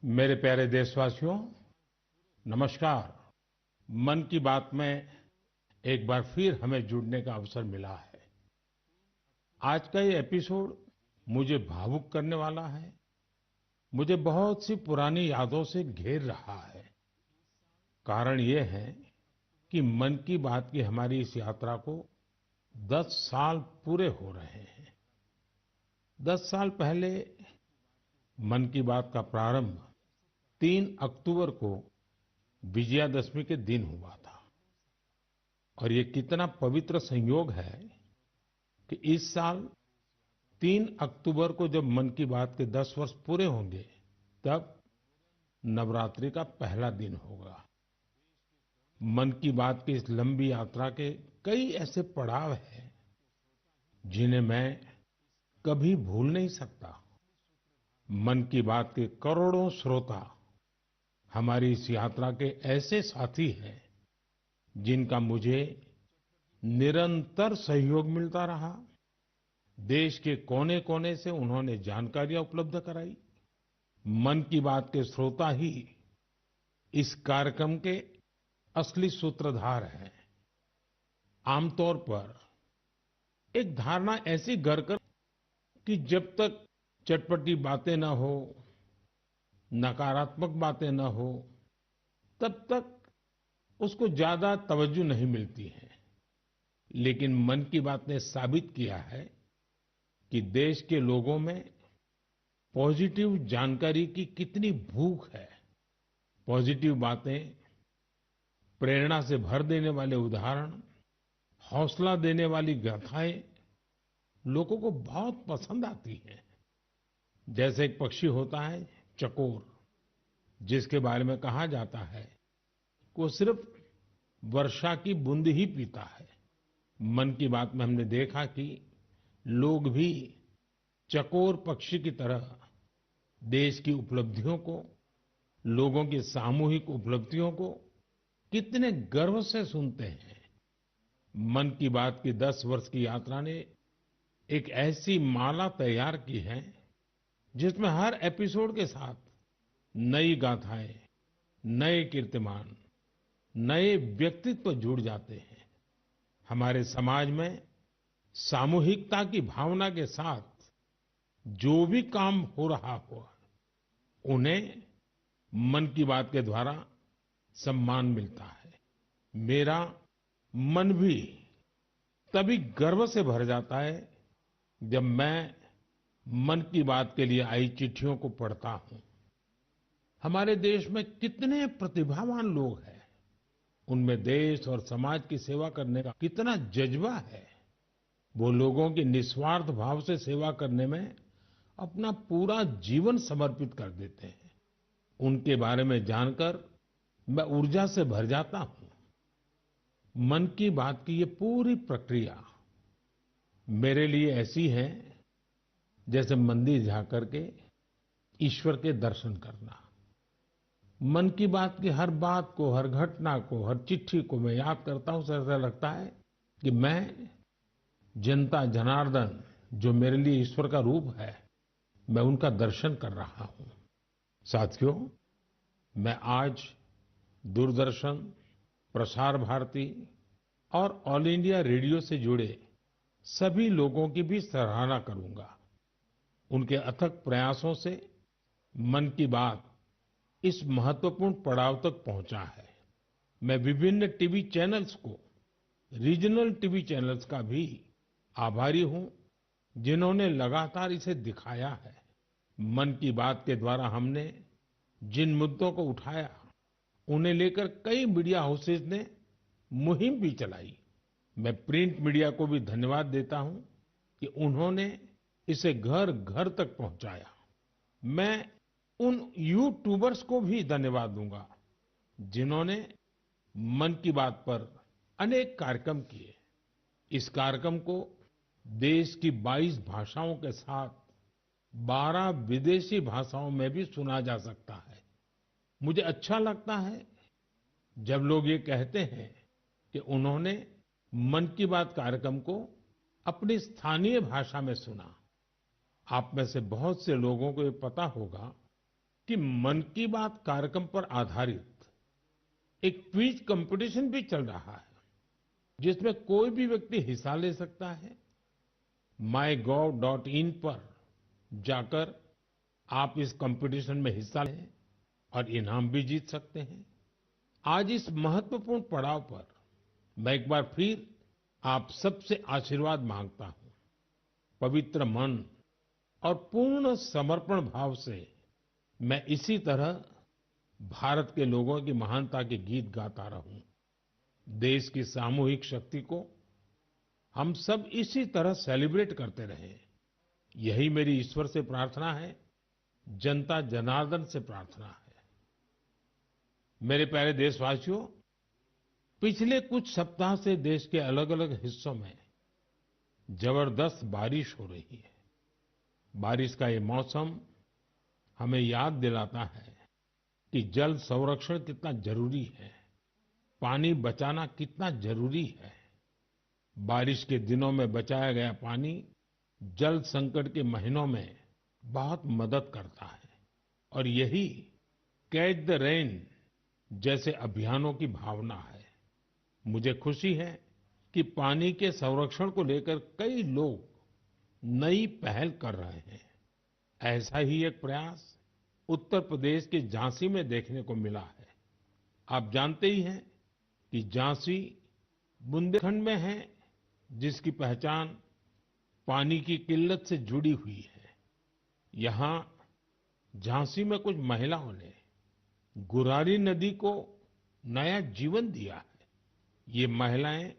मेरे प्यारे देशवासियों, नमस्कार। मन की बात में एक बार फिर हमें जुड़ने का अवसर मिला है। आज का ये एपिसोड मुझे भावुक करने वाला है। मुझे बहुत सी पुरानी यादों से घेर रहा है। कारण ये है कि मन की बात की हमारी इस यात्रा को 10 साल पूरे हो रहे हैं। 10 साल पहले मन की बात का प्रारंभ 3 अक्टूबर को विजयादशमी के दिन हुआ था। और ये कितना पवित्र संयोग है कि इस साल 3 अक्टूबर को जब मन की बात के 10 वर्ष पूरे होंगे, तब नवरात्रि का पहला दिन होगा। मन की बात की इस लंबी यात्रा के कई ऐसे पड़ाव हैं जिन्हें मैं कभी भूल नहीं सकता। मन की बात के करोड़ों श्रोता हमारी इस यात्रा के ऐसे साथी हैं जिनका मुझे निरंतर सहयोग मिलता रहा। देश के कोने-कोने से उन्होंने जानकारियां उपलब्ध कराई। मन की बात के श्रोता ही इस कार्यक्रम के असली सूत्रधार हैं। आमतौर पर एक धारणा ऐसी घर कर कि जब तक चटपटी बातें न हो, नकारात्मक बातें न हो, तब तक उसको ज्यादा तवज्जो नहीं मिलती है। लेकिन मन की बात ने साबित किया है कि देश के लोगों में पॉजिटिव जानकारी की कितनी भूख है। पॉजिटिव बातें, प्रेरणा से भर देने वाले उदाहरण, हौसला देने वाली गाथाएं लोगों को बहुत पसंद आती हैं। जैसे एक पक्षी होता है चकोर, जिसके बारे में कहा जाता है कि वो सिर्फ वर्षा की बूंद ही पीता है। मन की बात में हमने देखा कि लोग भी चकोर पक्षी की तरह देश की उपलब्धियों को, लोगों की सामूहिक उपलब्धियों को कितने गर्व से सुनते हैं। मन की बात की 10 वर्ष की यात्रा ने एक ऐसी माला तैयार की है जिसमें हर एपिसोड के साथ नई गाथाएं, नए कीर्तिमान, नए व्यक्तित्व जुड़ जाते हैं। हमारे समाज में सामूहिकता की भावना के साथ जो भी काम हो रहा हो, उन्हें मन की बात के द्वारा सम्मान मिलता है। मेरा मन भी तभी गर्व से भर जाता है जब मैं मन की बात के लिए आई चिट्ठियों को पढ़ता हूँ। हमारे देश में कितने प्रतिभावान लोग हैं। उनमें देश और समाज की सेवा करने का कितना जज्बा है। वो लोगों की निस्वार्थ भाव से सेवा करने में अपना पूरा जीवन समर्पित कर देते हैं। उनके बारे में जानकर मैं ऊर्जा से भर जाता हूँ। मन की बात की ये पूरी प्रक्रिया मेरे लिए ऐसी है जैसे मंदिर जाकर के ईश्वर के दर्शन करना। मन की बात की हर बात को, हर घटना को, हर चिट्ठी को मैं याद करता हूँ तो ऐसा लगता है कि मैं जनता जनार्दन, जो मेरे लिए ईश्वर का रूप है, मैं उनका दर्शन कर रहा हूँ। साथियों, मैं आज दूरदर्शन, प्रसार भारती और ऑल इंडिया रेडियो से जुड़े सभी लोगों की भी सराहना करूंगा। उनके अथक प्रयासों से मन की बात इस महत्वपूर्ण पड़ाव तक पहुंचा है। मैं विभिन्न टीवी चैनल्स को, रीजनल टीवी चैनल्स का भी आभारी हूं, जिन्होंने लगातार इसे दिखाया है। मन की बात के द्वारा हमने जिन मुद्दों को उठाया, उन्हें लेकर कई मीडिया हाउसेस ने मुहिम भी चलाई। मैं प्रिंट मीडिया को भी धन्यवाद देता हूं कि उन्होंने इसे घर घर तक पहुंचाया। मैं उन यूट्यूबर्स को भी धन्यवाद दूंगा जिन्होंने मन की बात पर अनेक कार्यक्रम किए। इस कार्यक्रम को देश की 22 भाषाओं के साथ 12 विदेशी भाषाओं में भी सुना जा सकता है। मुझे अच्छा लगता है जब लोग ये कहते हैं कि उन्होंने मन की बात कार्यक्रम को अपनी स्थानीय भाषा में सुना। आप में से बहुत से लोगों को ये पता होगा कि मन की बात कार्यक्रम पर आधारित एक क्विज कंपटीशन भी चल रहा है, जिसमें कोई भी व्यक्ति हिस्सा ले सकता है। mygov.in पर जाकर आप इस कंपटीशन में हिस्सा लें और इनाम भी जीत सकते हैं। आज इस महत्वपूर्ण पड़ाव पर मैं एक बार फिर आप सबसे आशीर्वाद मांगता हूं। पवित्र मन और पूर्ण समर्पण भाव से मैं इसी तरह भारत के लोगों की महानता के गीत गाता रहूं। देश की सामूहिक शक्ति को हम सब इसी तरह सेलिब्रेट करते रहें, यही मेरी ईश्वर से प्रार्थना है, जनता जनार्दन से प्रार्थना है। मेरे प्यारे देशवासियों, पिछले कुछ सप्ताह से देश के अलग अलग हिस्सों में जबरदस्त बारिश हो रही है। बारिश का ये मौसम हमें याद दिलाता है कि जल संरक्षण कितना जरूरी है, पानी बचाना कितना जरूरी है। बारिश के दिनों में बचाया गया पानी जल संकट के महीनों में बहुत मदद करता है और यही कैच द रेन जैसे अभियानों की भावना है। मुझे खुशी है कि पानी के संरक्षण को लेकर कई लोग नई पहल कर रहे हैं। ऐसा ही एक प्रयास उत्तर प्रदेश के झांसी में देखने को मिला है। आप जानते ही हैं कि झांसी बुंदेलखंड में है, जिसकी पहचान पानी की किल्लत से जुड़ी हुई है। यहाँ झांसी में कुछ महिलाओं ने गुरारी नदी को नया जीवन दिया है। ये महिलाएं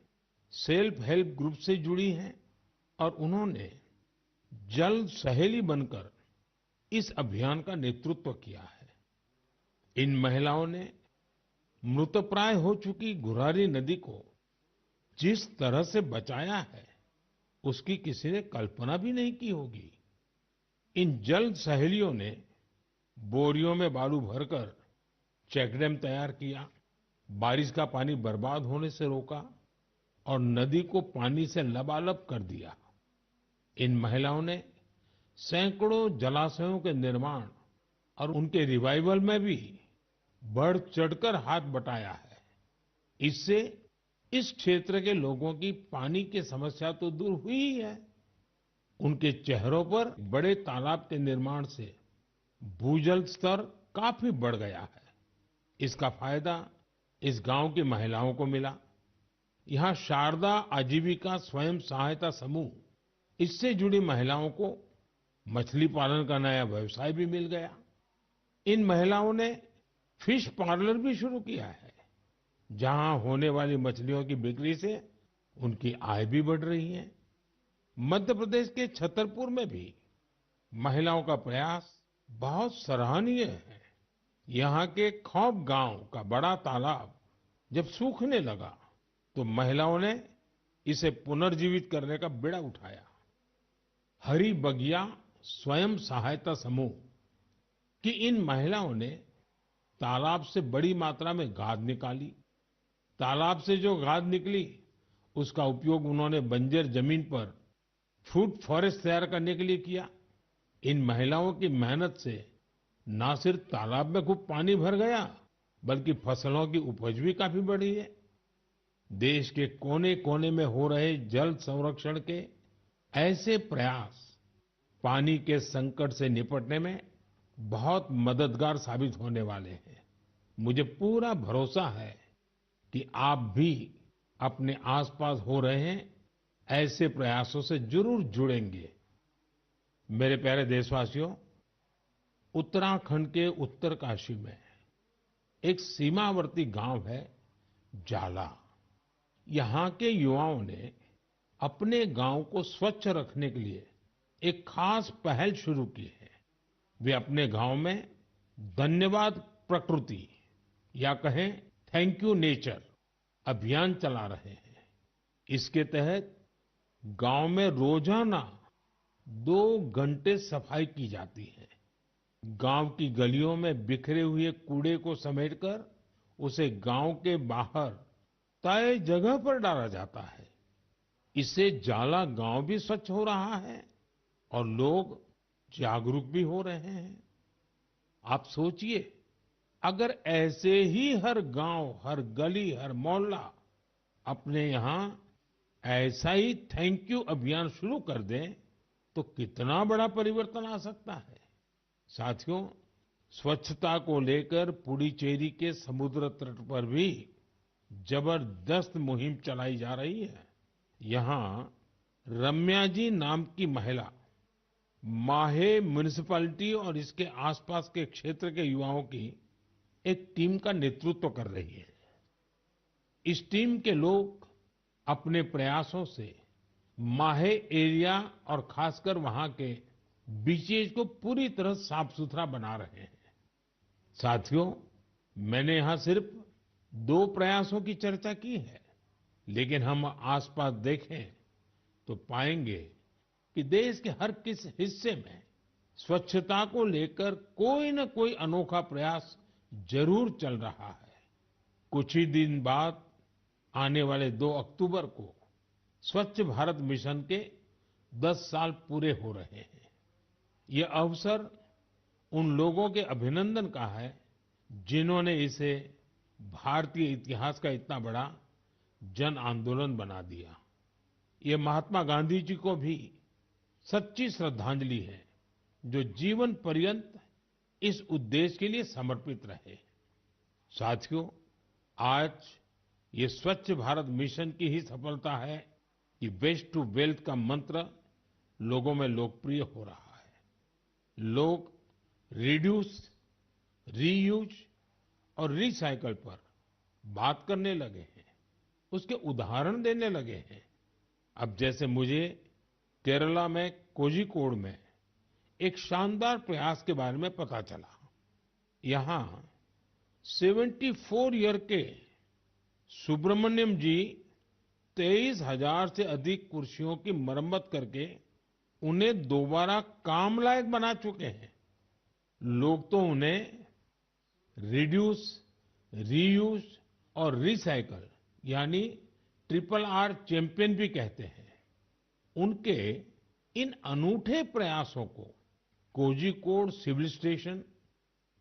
सेल्फ हेल्प ग्रुप से जुड़ी हैं और उन्होंने जल सहेली बनकर इस अभियान का नेतृत्व किया है। इन महिलाओं ने मृतप्राय हो चुकी गुरारी नदी को जिस तरह से बचाया है, उसकी किसी ने कल्पना भी नहीं की होगी। इन जल सहेलियों ने बोरियों में बालू भरकर चेक डैम तैयार किया, बारिश का पानी बर्बाद होने से रोका और नदी को पानी से लबालब कर दिया। इन महिलाओं ने सैकड़ों जलाशयों के निर्माण और उनके रिवाइवल में भी बढ़ चढ़कर हाथ बटाया है। इससे इस क्षेत्र के लोगों की पानी की समस्या तो दूर हुई ही है, उनके चेहरों पर बड़े तालाब के निर्माण से भूजल स्तर काफी बढ़ गया है। इसका फायदा इस गांव की महिलाओं को मिला। यहाँ शारदा आजीविका स्वयं सहायता समूह, इससे जुड़ी महिलाओं को मछली पालन का नया व्यवसाय भी मिल गया। इन महिलाओं ने फिश पार्लर भी शुरू किया है, जहां होने वाली मछलियों की बिक्री से उनकी आय भी बढ़ रही है। मध्य प्रदेश के छतरपुर में भी महिलाओं का प्रयास बहुत सराहनीय है। यहाँ के खौब गांव का बड़ा तालाब जब सूखने लगा तो महिलाओं ने इसे पुनर्जीवित करने का बीड़ा उठाया। हरी बगिया स्वयं सहायता समूह की इन महिलाओं ने तालाब से बड़ी मात्रा में गाद निकाली। तालाब से जो गाद निकली, उसका उपयोग उन्होंने बंजर जमीन पर फूड फॉरेस्ट तैयार करने के लिए किया। इन महिलाओं की मेहनत से न सिर्फ तालाब में खूब पानी भर गया, बल्कि फसलों की उपज भी काफी बढ़ी है। देश के कोने कोने में हो रहे जल संरक्षण के ऐसे प्रयास पानी के संकट से निपटने में बहुत मददगार साबित होने वाले हैं। मुझे पूरा भरोसा है कि आप भी अपने आसपास हो रहे हैं ऐसे प्रयासों से जरूर जुड़ेंगे। मेरे प्यारे देशवासियों, उत्तराखंड के उत्तरकाशी में एक सीमावर्ती गांव है जाला। यहाँ के युवाओं ने अपने गांव को स्वच्छ रखने के लिए एक खास पहल शुरू की है। वे अपने गांव में धन्यवाद प्रकृति या कहें थैंक यू नेचर अभियान चला रहे हैं। इसके तहत गांव में रोजाना 2 घंटे सफाई की जाती है। गांव की गलियों में बिखरे हुए कूड़े को समेटकर उसे गांव के बाहर तय जगह पर डाला जाता है। इससे जाला गांव भी स्वच्छ हो रहा है और लोग जागरूक भी हो रहे हैं। आप सोचिए, अगर ऐसे ही हर गांव, हर गली, हर मोहल्ला अपने यहाँ ऐसा ही थैंक यू अभियान शुरू कर दें तो कितना बड़ा परिवर्तन आ सकता है। साथियों, स्वच्छता को लेकर पुडुचेरी के समुद्र तट पर भी जबरदस्त मुहिम चलाई जा रही है। यहाँ रम्या जी नाम की महिला माहे म्युनिसिपैलिटी और इसके आसपास के क्षेत्र के युवाओं की एक टीम का नेतृत्व कर रही है। इस टीम के लोग अपने प्रयासों से माहे एरिया और खासकर वहां के बीचेस को पूरी तरह साफ सुथरा बना रहे हैं। साथियों, मैंने यहाँ सिर्फ 2 प्रयासों की चर्चा की है, लेकिन हम आसपास देखें तो पाएंगे कि देश के हर किस हिस्से में स्वच्छता को लेकर कोई न कोई अनोखा प्रयास जरूर चल रहा है। कुछ ही दिन बाद आने वाले 2 अक्टूबर को स्वच्छ भारत मिशन के 10 साल पूरे हो रहे हैं। ये अवसर उन लोगों के अभिनंदन का है जिन्होंने इसे भारतीय इतिहास का इतना बड़ा जन आंदोलन बना दिया। ये महात्मा गांधी जी को भी सच्ची श्रद्धांजलि है, जो जीवन पर्यंत इस उद्देश्य के लिए समर्पित रहे। साथियों, आज ये स्वच्छ भारत मिशन की ही सफलता है कि वेस्ट टू वेल्थ का मंत्र लोगों में लोकप्रिय हो रहा है। लोग रिड्यूस, रीयूज और रिसाइकल पर बात करने लगे हैं, उसके उदाहरण देने लगे हैं। अब जैसे मुझे केरला में कोझिकोड में एक शानदार प्रयास के बारे में पता चला। यहाँ 74 ईयर के सुब्रमण्यम जी 23,000 से अधिक कुर्सियों की मरम्मत करके उन्हें दोबारा काम लायक बना चुके हैं। लोग तो उन्हें रिड्यूस, रीयूज और रिसाइकल यानी ट्रिपल आर चैंपियन भी कहते हैं। उनके इन अनूठे प्रयासों को कोझिकोड सिविल स्टेशन,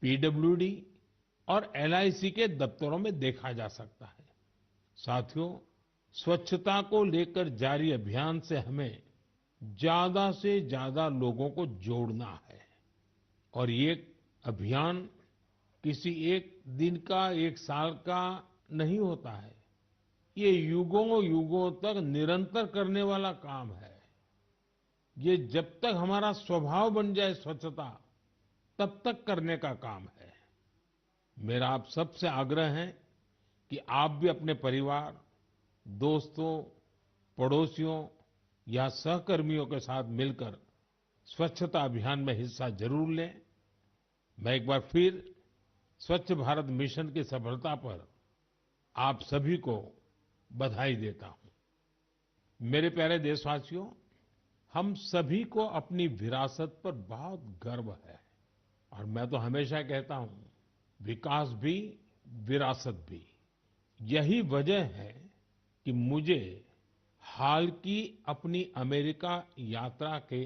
पीडब्ल्यूडी और एलआईसी के दफ्तरों में देखा जा सकता है। साथियों, स्वच्छता को लेकर जारी अभियान से हमें ज्यादा से ज्यादा लोगों को जोड़ना है और ये अभियान किसी एक दिन का, एक साल का नहीं होता है। ये युगों युगों तक निरंतर करने वाला काम है। ये जब तक हमारा स्वभाव बन जाए स्वच्छता, तब तक करने का काम है। मेरा आप सबसे आग्रह है कि आप भी अपने परिवार, दोस्तों, पड़ोसियों या सहकर्मियों के साथ मिलकर स्वच्छता अभियान में हिस्सा जरूर लें। मैं एक बार फिर स्वच्छ भारत मिशन की सफलता पर आप सभी को बधाई देता हूं। मेरे प्यारे देशवासियों, हम सभी को अपनी विरासत पर बहुत गर्व है और मैं तो हमेशा कहता हूं, विकास भी, विरासत भी। यही वजह है कि मुझे हाल की अपनी अमेरिका यात्रा के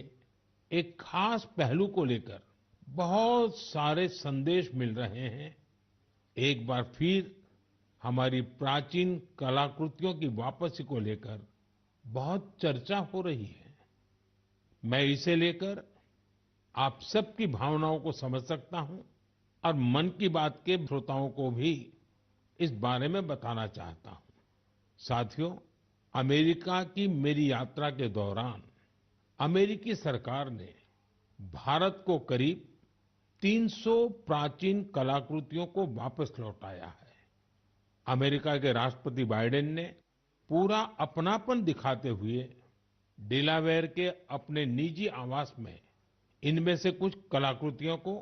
एक खास पहलू को लेकर बहुत सारे संदेश मिल रहे हैं। एक बार फिर हमारी प्राचीन कलाकृतियों की वापसी को लेकर बहुत चर्चा हो रही है। मैं इसे लेकर आप सबकी भावनाओं को समझ सकता हूं और मन की बात के श्रोताओं को भी इस बारे में बताना चाहता हूं। साथियों, अमेरिका की मेरी यात्रा के दौरान अमेरिकी सरकार ने भारत को करीब 300 प्राचीन कलाकृतियों को वापस लौटाया है। अमेरिका के राष्ट्रपति बाइडेन ने पूरा अपनापन दिखाते हुए डेलावेयर के अपने निजी आवास में इनमें से कुछ कलाकृतियों को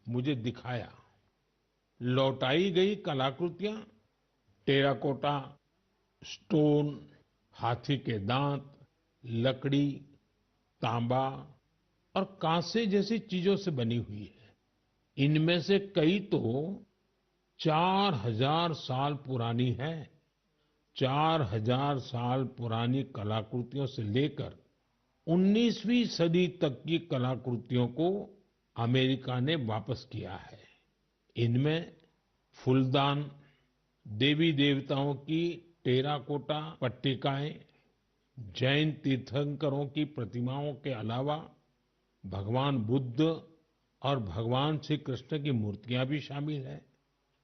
मुझे दिखाया। लौटाई गई कलाकृतियां टेराकोटा, स्टोन, हाथी के दांत, लकड़ी तांबा और कांसे जैसी चीजों से बनी हुई है। इनमें से कई तो 4000 साल पुरानी है। 4000 साल पुरानी कलाकृतियों से लेकर 19वीं सदी तक की कलाकृतियों को अमेरिका ने वापस किया है। इनमें फूलदान, देवी देवताओं की टेराकोटा पट्टिकाएं, जैन तीर्थंकरों की प्रतिमाओं के अलावा भगवान बुद्ध और भगवान श्री कृष्ण की मूर्तियां भी शामिल है।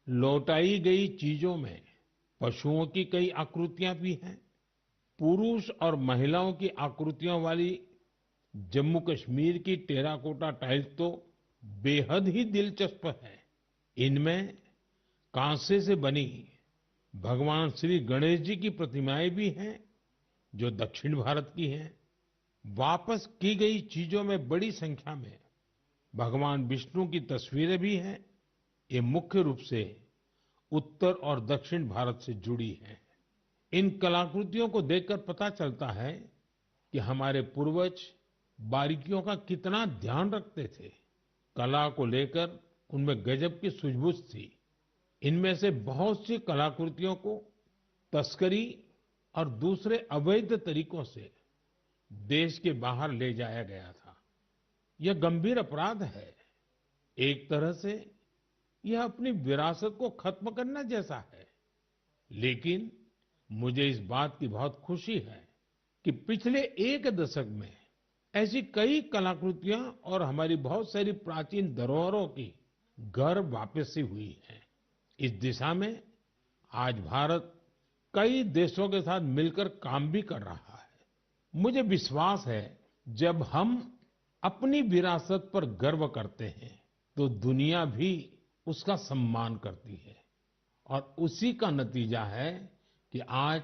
लौटाई गई चीजों में पशुओं की कई आकृतियां भी हैं। पुरुष और महिलाओं की आकृतियों वाली जम्मू कश्मीर की टेराकोटा टाइल्स तो बेहद ही दिलचस्प है। इनमें कांसे से बनी भगवान श्री गणेश जी की प्रतिमाएं भी हैं, जो दक्षिण भारत की हैं। वापस की गई चीजों में बड़ी संख्या में भगवान विष्णु की तस्वीरें भी हैं। ये मुख्य रूप से उत्तर और दक्षिण भारत से जुड़ी हैं। इन कलाकृतियों को देखकर पता चलता है कि हमारे पूर्वज बारीकियों का कितना ध्यान रखते थे। कला को लेकर उनमें गजब की सूझबूझ थी। इनमें से बहुत सी कलाकृतियों को तस्करी और दूसरे अवैध तरीकों से देश के बाहर ले जाया गया था। यह गंभीर अपराध है। एक तरह से यह अपनी विरासत को खत्म करना जैसा है। लेकिन मुझे इस बात की बहुत खुशी है कि पिछले एक दशक में ऐसी कई कलाकृतियां और हमारी बहुत सारी प्राचीन धरोहरों की घर वापसी हुई है। इस दिशा में आज भारत कई देशों के साथ मिलकर काम भी कर रहा है। मुझे विश्वास है, जब हम अपनी विरासत पर गर्व करते हैं तो दुनिया भी उसका सम्मान करती है। और उसी का नतीजा है कि आज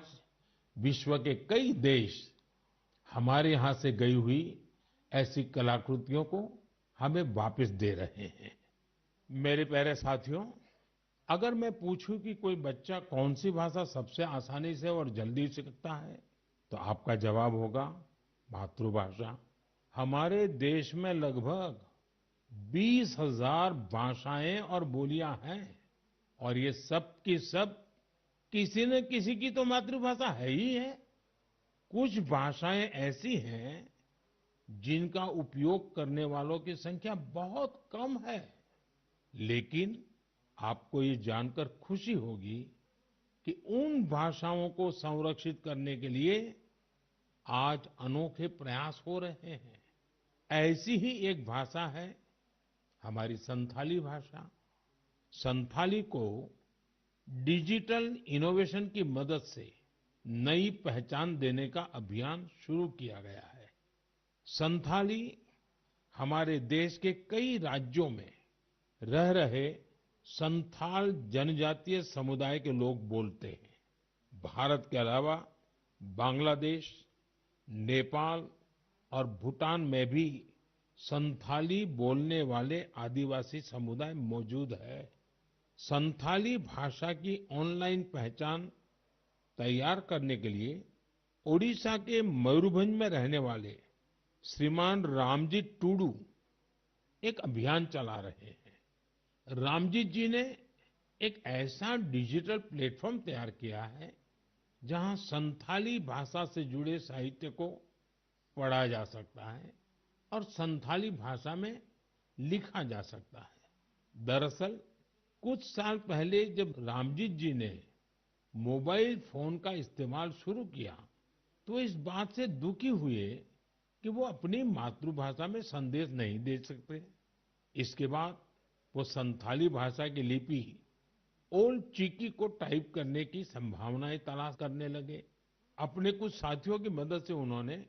विश्व के कई देश हमारे यहाँ से गई हुई ऐसी कलाकृतियों को हमें वापस दे रहे हैं। मेरे प्यारे साथियों, अगर मैं पूछूं कि कोई बच्चा कौन सी भाषा सबसे आसानी से और जल्दी सीखता है, तो आपका जवाब होगा मातृभाषा। हमारे देश में लगभग 20,000 भाषाएं और बोलियां हैं और ये सब की सब किसी न किसी की तो मातृभाषा है ही है। कुछ भाषाएं ऐसी हैं जिनका उपयोग करने वालों की संख्या बहुत कम है। लेकिन आपको ये जानकर खुशी होगी कि उन भाषाओं को संरक्षित करने के लिए आज अनोखे प्रयास हो रहे हैं। ऐसी ही एक भाषा है हमारी संथाली भाषा। संथाली को डिजिटल इनोवेशन की मदद से नई पहचान देने का अभियान शुरू किया गया है। संथाली हमारे देश के कई राज्यों में रह रहे संथाल जनजातीय समुदाय के लोग बोलते हैं। भारत के अलावा बांग्लादेश, नेपाल और भूटान में भी संथाली बोलने वाले आदिवासी समुदाय मौजूद है। संथाली भाषा की ऑनलाइन पहचान तैयार करने के लिए ओडिशा के मयूरभंज में रहने वाले श्रीमान रामजी टूडू एक अभियान चला रहे हैं। रामजी जी ने एक ऐसा डिजिटल प्लेटफॉर्म तैयार किया है जहां संथाली भाषा से जुड़े साहित्य को पढ़ा जा सकता है और संथाली भाषा में लिखा जा सकता है। दरअसल कुछ साल पहले जब रामजी जी ने मोबाइल फोन का इस्तेमाल शुरू किया तो इस बात से दुखी हुए कि वो अपनी मातृभाषा में संदेश नहीं दे सकते। इसके बाद वो संथाली भाषा की लिपि ओल चिकी को टाइप करने की संभावनाएं तलाश करने लगे। अपने कुछ साथियों की मदद से उन्होंने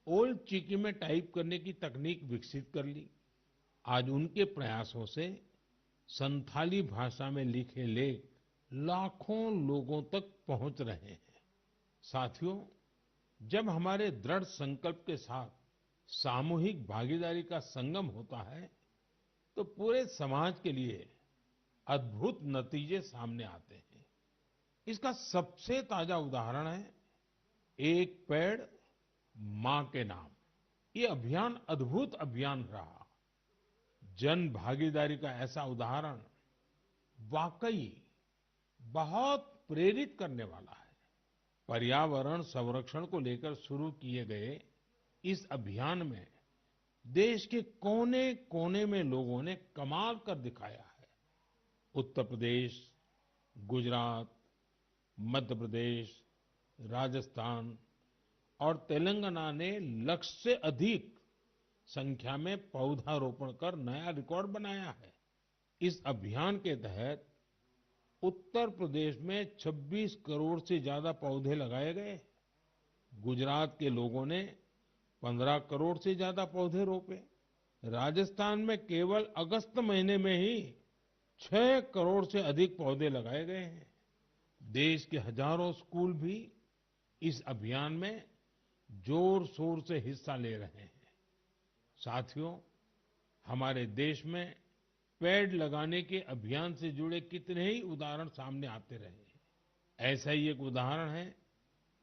ओल चिकी में टाइप करने की तकनीक विकसित कर ली। आज उनके प्रयासों से संथाली भाषा में लिखे लेख लाखों लोगों तक पहुंच रहे हैं। साथियों, जब हमारे दृढ़ संकल्प के साथ सामूहिक भागीदारी का संगम होता है तो पूरे समाज के लिए अद्भुत नतीजे सामने आते हैं। इसका सबसे ताजा उदाहरण है एक पेड़ मां के नाम। ये अभियान अद्भुत अभियान रहा। जन भागीदारी का ऐसा उदाहरण वाकई बहुत प्रेरित करने वाला है। पर्यावरण संरक्षण को लेकर शुरू किए गए इस अभियान में देश के कोने-कोने में लोगों ने कमाल कर दिखाया है। उत्तर प्रदेश, गुजरात, मध्य प्रदेश, राजस्थान और तेलंगाना ने लक्ष्य से अधिक संख्या में पौधारोपण कर नया रिकॉर्ड बनाया है। इस अभियान के तहत उत्तर प्रदेश में 26 करोड़ से ज्यादा पौधे लगाए गए। गुजरात के लोगों ने 15 करोड़ से ज्यादा पौधे रोपे। राजस्थान में केवल अगस्त महीने में ही 6 करोड़ से अधिक पौधे लगाए गए हैं। देश के हजारों स्कूल भी इस अभियान में जोर शोर से हिस्सा ले रहे हैं। साथियों, हमारे देश में पेड़ लगाने के अभियान से जुड़े कितने ही उदाहरण सामने आते रहे हैं। ऐसा ही एक उदाहरण है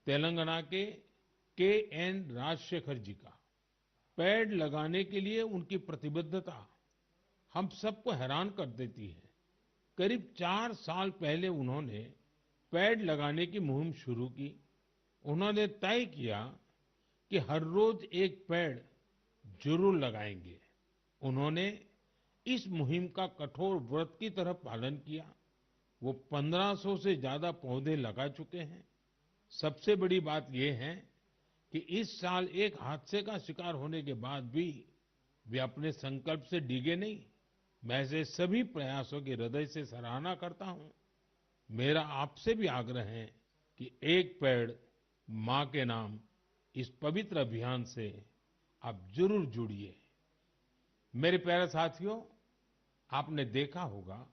तेलंगाना के एन राजशेखर जी का। पेड़ लगाने के लिए उनकी प्रतिबद्धता हम सबको हैरान कर देती है। करीब 4 साल पहले उन्होंने पेड़ लगाने की मुहिम शुरू की। उन्होंने तय किया कि हर रोज एक पेड़ जरूर लगाएंगे। उन्होंने इस मुहिम का कठोर व्रत की तरह पालन किया। वो 1500 से ज्यादा पौधे लगा चुके हैं। सबसे बड़ी बात ये है कि इस साल एक हादसे का शिकार होने के बाद भी वे अपने संकल्प से डिगे नहीं। मैं ऐसे सभी प्रयासों की हृदय से सराहना करता हूं। मेरा आपसे भी आग्रह है कि एक पेड़ माँ के नाम इस पवित्र अभियान से आप जरूर जुड़िए। मेरे प्यारे साथियों, आपने देखा होगा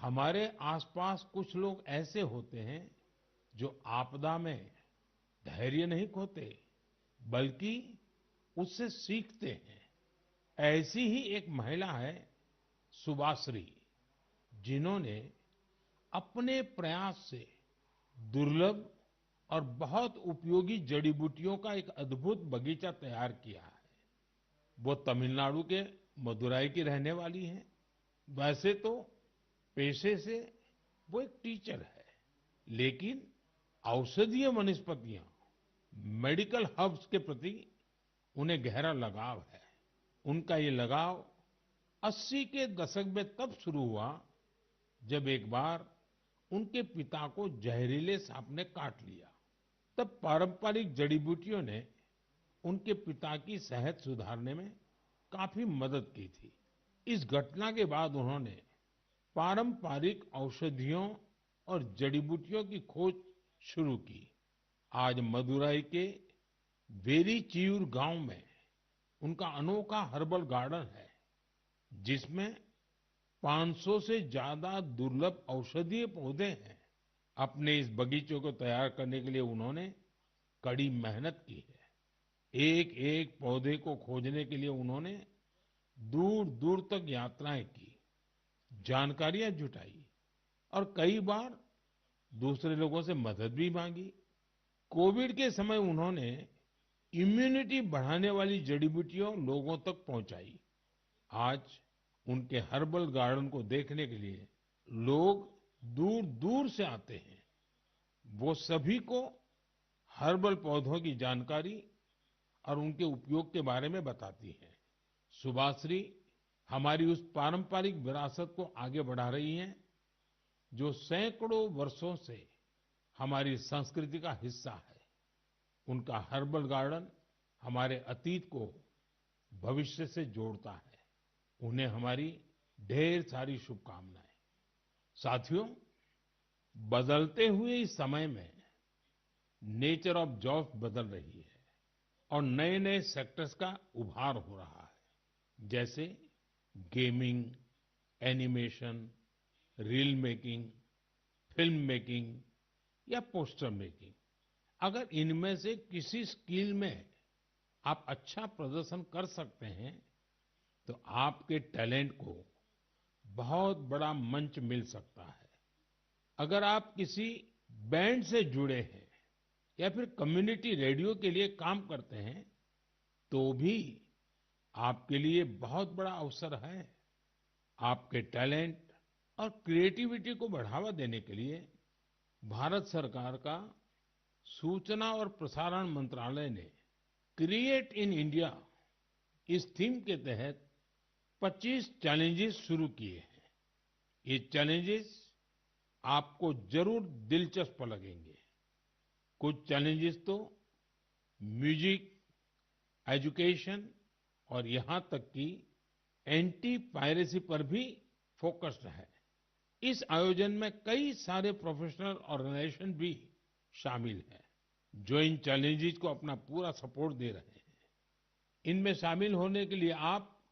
हमारे आसपास कुछ लोग ऐसे होते हैं जो आपदा में धैर्य नहीं खोते बल्कि उससे सीखते हैं। ऐसी ही एक महिला है सुभाश्री, जिन्होंने अपने प्रयास से दुर्लभ और बहुत उपयोगी जड़ी बूटियों का एक अद्भुत बगीचा तैयार किया है। वो तमिलनाडु के मदुराई की रहने वाली हैं। वैसे तो पेशे से वो एक टीचर है, लेकिन औषधीय वनस्पतियां, मेडिकल हर्ब्स के प्रति उन्हें गहरा लगाव है। उनका ये लगाव 80 के दशक में तब शुरू हुआ जब एक बार उनके पिता को जहरीले सांप ने काट लिया। तब पारंपरिक जड़ी बूटियों ने उनके पिता की सेहत सुधारने में काफी मदद की थी। इस घटना के बाद उन्होंने पारंपरिक औषधियों और जड़ी बूटियों की खोज शुरू की। आज मदुराई के वेरीचियूर गांव में उनका अनोखा हर्बल गार्डन है, जिसमें 500 से ज्यादा दुर्लभ औषधीय पौधे हैं। अपने इस बगीचे को तैयार करने के लिए उन्होंने कड़ी मेहनत की है। एक एक पौधे को खोजने के लिए उन्होंने दूर दूर तक यात्राएं की, जानकारियां जुटाई और कई बार दूसरे लोगों से मदद भी मांगी। कोविड के समय उन्होंने इम्यूनिटी बढ़ाने वाली जड़ी बूटियां लोगों तक पहुंचाई। आज उनके हर्बल गार्डन को देखने के लिए लोग दूर दूर से आते हैं। वो सभी को हर्बल पौधों की जानकारी और उनके उपयोग के बारे में बताती हैं। सुभाश्री हमारी उस पारंपरिक विरासत को आगे बढ़ा रही हैं जो सैकड़ों वर्षों से हमारी संस्कृति का हिस्सा है। उनका हर्बल गार्डन हमारे अतीत को भविष्य से जोड़ता है। उन्हें हमारी ढेर सारी शुभकामनाएं। साथियों, बदलते हुए इस समय में नेचर ऑफ जॉब्स बदल रही है और नए नए सेक्टर्स का उभार हो रहा है, जैसे gaming, animation, reel making, film making या पोस्टर मेकिंग। अगर इनमें से किसी स्किल में आप अच्छा प्रदर्शन कर सकते हैं तो आपके टैलेंट को बहुत बड़ा मंच मिल सकता है। अगर आप किसी बैंड से जुड़े हैं या फिर कम्युनिटी रेडियो के लिए काम करते हैं तो भी आपके लिए बहुत बड़ा अवसर है। आपके टैलेंट और क्रिएटिविटी को बढ़ावा देने के लिए भारत सरकार का सूचना और प्रसारण मंत्रालय ने क्रिएट इन इंडिया इस थीम के तहत 25 चैलेंजेस शुरू किए हैं। ये चैलेंजेस आपको जरूर दिलचस्प लगेंगे। कुछ चैलेंजेस तो म्यूजिक, एजुकेशन और यहाँ तक कि एंटी पायरेसी पर भी फोकस्ड है। इस आयोजन में कई सारे प्रोफेशनल ऑर्गेनाइजेशन भी शामिल हैं, जो इन चैलेंजेस को अपना पूरा सपोर्ट दे रहे हैं। इनमें शामिल होने के लिए आप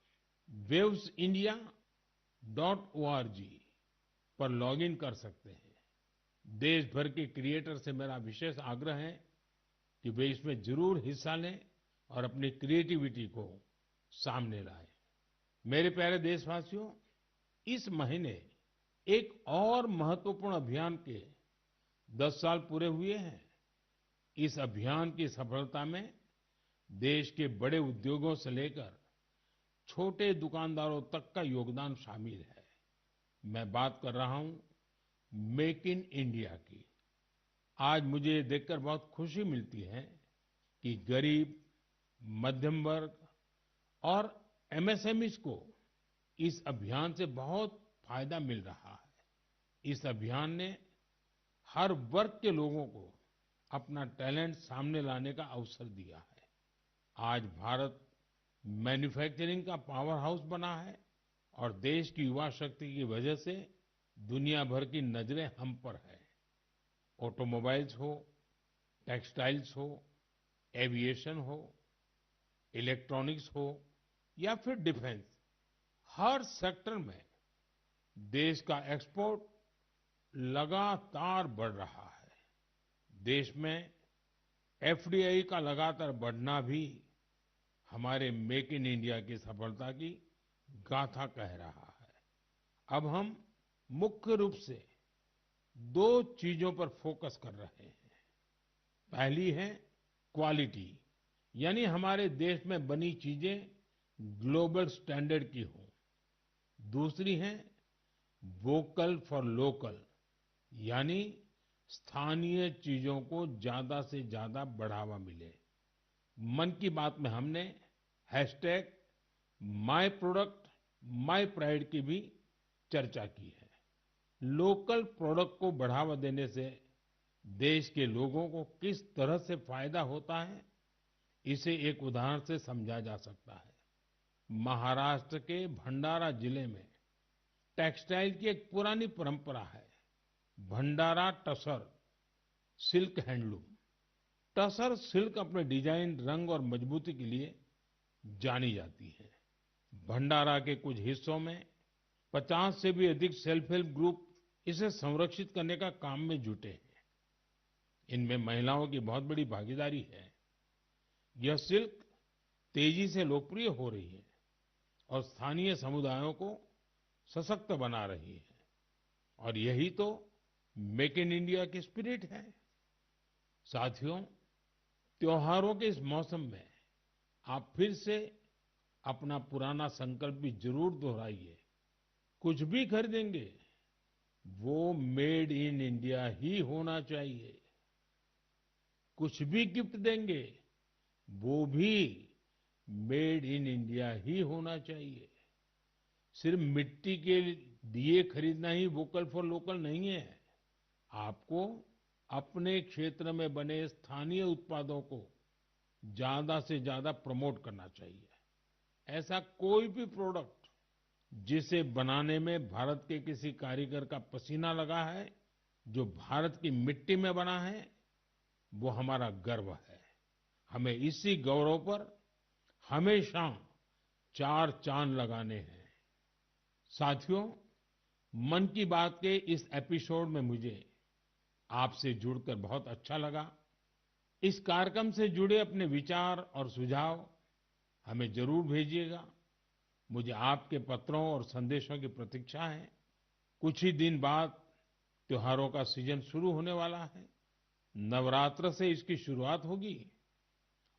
wavesindia.org पर लॉगिन कर सकते हैं। देश भर के क्रिएटर से मेरा विशेष आग्रह है कि वे इसमें जरूर हिस्सा लें और अपनी क्रिएटिविटी को सामने लाएं। मेरे प्यारे देशवासियों, इस महीने एक और महत्वपूर्ण अभियान के 10 साल पूरे हुए हैं। इस अभियान की सफलता में देश के बड़े उद्योगों से लेकर छोटे दुकानदारों तक का योगदान शामिल है। मैं बात कर रहा हूं मेक इन इंडिया की। आज मुझे ये देखकर बहुत खुशी मिलती है कि गरीब, मध्यम वर्ग और एमएसएमईज को इस अभियान से बहुत फायदा मिल रहा है। इस अभियान ने हर वर्ग के लोगों को अपना टैलेंट सामने लाने का अवसर दिया है। आज भारत मैन्युफैक्चरिंग का पावर हाउस बना है और देश की युवा शक्ति की वजह से दुनिया भर की नजरें हम पर है। ऑटोमोबाइल्स हो, टेक्सटाइल्स हो, एविएशन हो, इलेक्ट्रॉनिक्स हो या फिर डिफेंस, हर सेक्टर में देश का एक्सपोर्ट लगातार बढ़ रहा है। देश में एफडीआई का लगातार बढ़ना भी हमारे मेक इन इंडिया की सफलता की गाथा कह रहा है। अब हम मुख्य रूप से दो चीजों पर फोकस कर रहे हैं। पहली है क्वालिटी, यानी हमारे देश में बनी चीजें ग्लोबल स्टैंडर्ड की हों। दूसरी है वोकल फॉर लोकल, यानी स्थानीय चीजों को ज्यादा से ज्यादा बढ़ावा मिले। मन की बात में हमने hashtag my product my pride की भी चर्चा की है। लोकल प्रोडक्ट को बढ़ावा देने से देश के लोगों को किस तरह से फायदा होता है, इसे एक उदाहरण से समझा जा सकता है। महाराष्ट्र के भंडारा जिले में टेक्सटाइल की एक पुरानी परंपरा है, Bhandara tussar silk handloom. Tussar silk अपने डिजाइन, रंग और मजबूती के लिए जानी जाती है। भंडारा के कुछ हिस्सों में 50 से भी अधिक सेल्फ हेल्प ग्रुप इसे संरक्षित करने का काम में जुटे हैं। इनमें महिलाओं की बहुत बड़ी भागीदारी है। यह सिल्क तेजी से लोकप्रिय हो रही है और स्थानीय समुदायों को सशक्त बना रही है। और यही तो मेक इन इंडिया की स्पिरिट है। साथियों, त्योहारों के इस मौसम में आप फिर से अपना पुराना संकल्प भी जरूर दोहराइए। कुछ भी खरीदेंगे, वो मेड इन इंडिया ही होना चाहिए। कुछ भी गिफ्ट देंगे, वो भी मेड इन इंडिया ही होना चाहिए। सिर्फ मिट्टी के दिए खरीदना ही वोकल फॉर लोकल नहीं है। आपको अपने क्षेत्र में बने स्थानीय उत्पादों को ज्यादा से ज्यादा प्रमोट करना चाहिए। ऐसा कोई भी प्रोडक्ट जिसे बनाने में भारत के किसी कारीगर का पसीना लगा है, जो भारत की मिट्टी में बना है, वो हमारा गर्व है। हमें इसी गौरव पर हमेशा चार चांद लगाने हैं। साथियों, मन की बात के इस एपिसोड में मुझे आपसे जुड़कर बहुत अच्छा लगा। इस कार्यक्रम से जुड़े अपने विचार और सुझाव हमें जरूर भेजिएगा। मुझे आपके पत्रों और संदेशों की प्रतीक्षा है। कुछ ही दिन बाद त्योहारों का सीजन शुरू होने वाला है। नवरात्र से इसकी शुरुआत होगी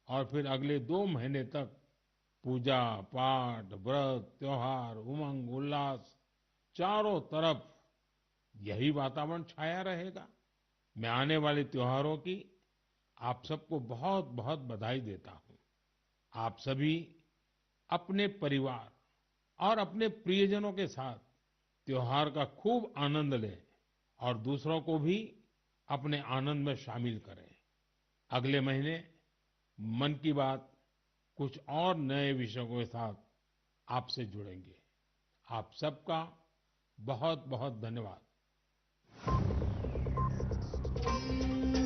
और फिर अगले 2 महीने तक पूजा पाठ व्रत त्योहार उमंग उल्लास चारों तरफ यही वातावरण छाया रहेगा। मैं आने वाले त्योहारों की आप सबको बहुत बहुत बधाई देता हूँ। आप सभी अपने परिवार और अपने प्रियजनों के साथ त्योहार का खूब आनंद लें और दूसरों को भी अपने आनंद में शामिल करें। अगले महीने मन की बात कुछ और नए विषयों के साथ आपसे जुड़ेंगे। आप सबका बहुत बहुत धन्यवाद।